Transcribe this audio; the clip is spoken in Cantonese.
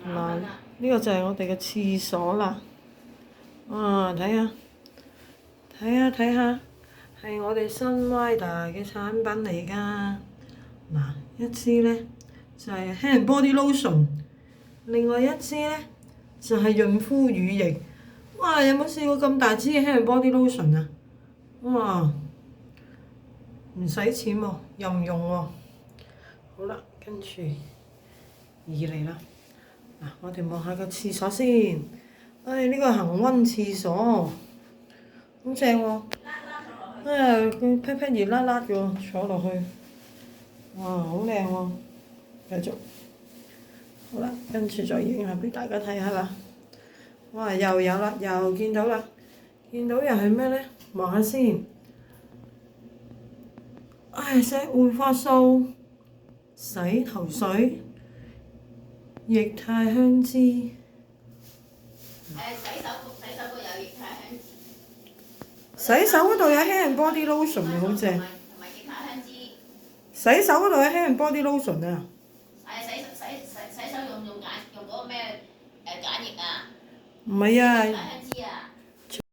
嗱，呢個就係我哋嘅廁所啦。睇下，睇下，係我哋新 Rider 嘅產品嚟㗎。嗱，一支咧就係 Hand and Body Lotion，另外一支咧就係潤膚乳液。哇！有冇試過咁大支嘅 Hand and Body Lotion 啊？哇！唔使錢喎，任用喎。好啦，跟住嚟啦。嗱，我哋望下個廁所先。呢個恆溫廁所，好正喎！佢劈劈熱辣辣嘅喎，坐落去，哇，好靚喎！繼續，好啦，跟住再影下俾大家睇下啦。哇，又有啦，又見到啦，見到又係咩咧？望下先。石滙發素洗頭水、液態香脂。洗手嗰度有 Hand and Body Lotion 啊，好正。同埋液態香脂。洗手嗰度有 Hand and Body Lotion 啊。洗手用嗰個咩鹼液啊？唔係啊。液態香脂啊。